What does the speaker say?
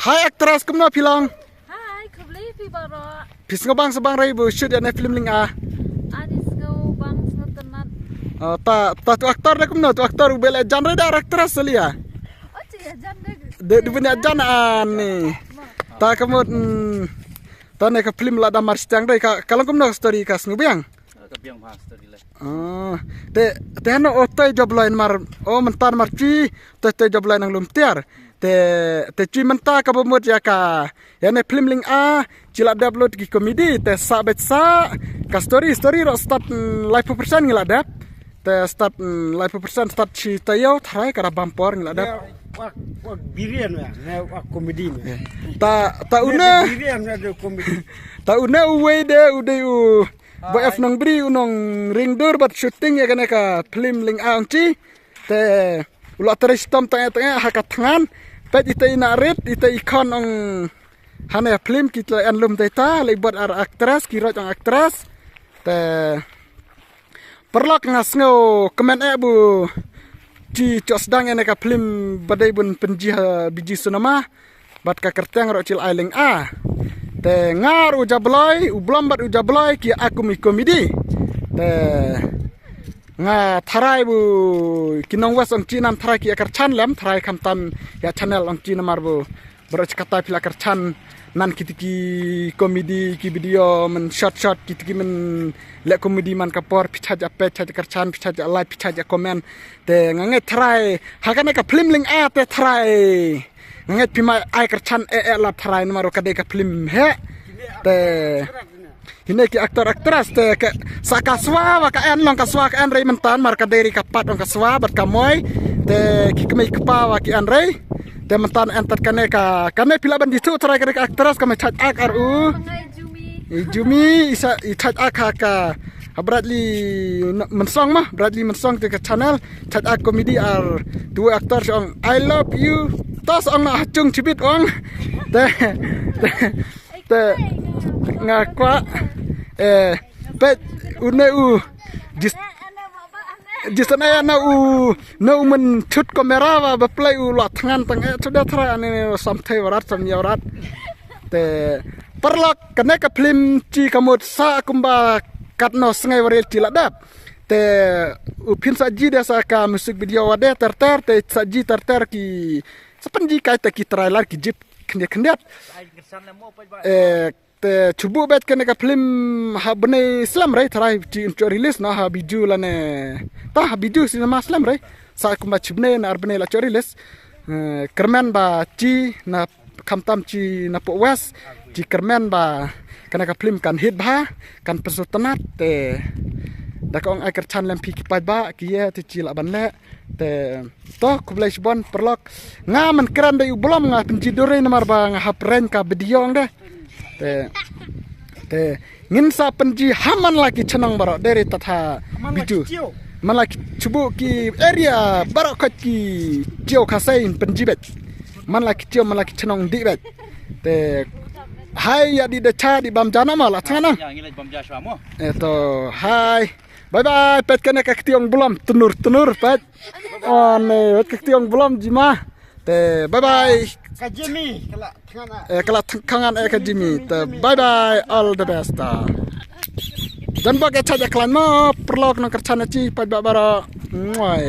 Hai aktris kumno pilong. Hai, kubli pi baro. Pisngo bang sebang rai bu shoot ya ne film ling a. Adis go bang setenat. Ta tu aktor ne kumno tu aktor ubele genre da aktris selia. Oh cia janda. De punya jan ani. Ta kamut ta ne ka film la da mar stang dai ka kalong kumno story ka snubiang. Ka biang pas story la. Te no otoy job line mar o mentar mar chi te job line ang lumtiar. Te cui menta ka bomot ya ka ya ne film ling a cila upload ki komedi te sa bet sa ka story ro start live percent ngila dap te start live percent start chi tayo thrai ka bampor ngila dap wak birian ya wak komedi ta una birian ada komedi ta una uwe de ude u bof nang bri unong ring dur bat shooting ya kana ka film ling a chi te ulo teristom tengah ha ka tangan pet ite inarit ite ikon ong hane film kita anlum data lebot ar aktris kira ang aktris te perlak ngasngo kemen bu ci cos dang ene ka film badai bun penji biji sunama bat ka kerteng ro cil ailing a te ngar ujabloi ublam bat ujabloi ki aku mi komedi te nga tharai bu kinong was ong chinam tharai ki akar chan lam tharai khamtam ya channel ong chinamar bu broch kata pila akar chan nan kitiki komedi ki video men shot kitiki men le komedi man kapor picha ja pe cha akar chan picha ja like picha ja comment te ngange tharai hakane ka film ling a te tharai ngange pima ai akar chan la tharai namaro kade ka film he te ini ki aktor aktris te ke sakaswa wa ka en long kaswa ka en rei mentan mar ka deri ka pat ong kaswa bat ka moy te ki kemai kpa wa ki en rei te mentan entat kane pila ban disu trai ka aktris ka me chat ak ru Pengai jumi. jumi isa i chat ak ka Bradley mensong mah Bradley mensong te ka channel chat ak komedi ar dua aktor ong I love you tos ong na chung chibit ong te ngakwa pet uneu jisana na no men chut kamera wa ba play la thangan tang sudah thra ane samthai warat samyarat te perlok kene ka film chi kamut sa kumba katno sngai warel chila dap te upin saji desa ka musik video wade terter te saji terter ki sepenji kai te ki trailer ki jip kendiat te chubu bet kene ka film ha bne islam rai tharai chi incho release na ha biju la ne ta ha biju cinema islam rai sa kumba chibne na arbne la cho release kermen ba chi na khamtam chi na po west chi kermen ba kene ka film kan hit ba kan pesutanat te da kong ai kerchan lem pi kipat ba kiye te chi la ban le te to kublai bon perlok nga man kran dai ublom nga penji dore namar ba nga hapren ka video ngde te ngin sa penji haman lagi cenang baro dari tatha biju man lagi chubu ki area baro khat ki cio khasain penji bet man lagi cio man lagi cenang di bet te hai ya di decha di bam jana mala thana Ya ngilai bam ja shwa mo. Eto hai bye bye pet kene ka tiong bulam tunur pet one pet ka tiong bulam jima te bye bye kajemi kala thangan kangan ka jimi te bye bye all the best dan bagai caja klan mo perlok no kercana ci pad bara ngoi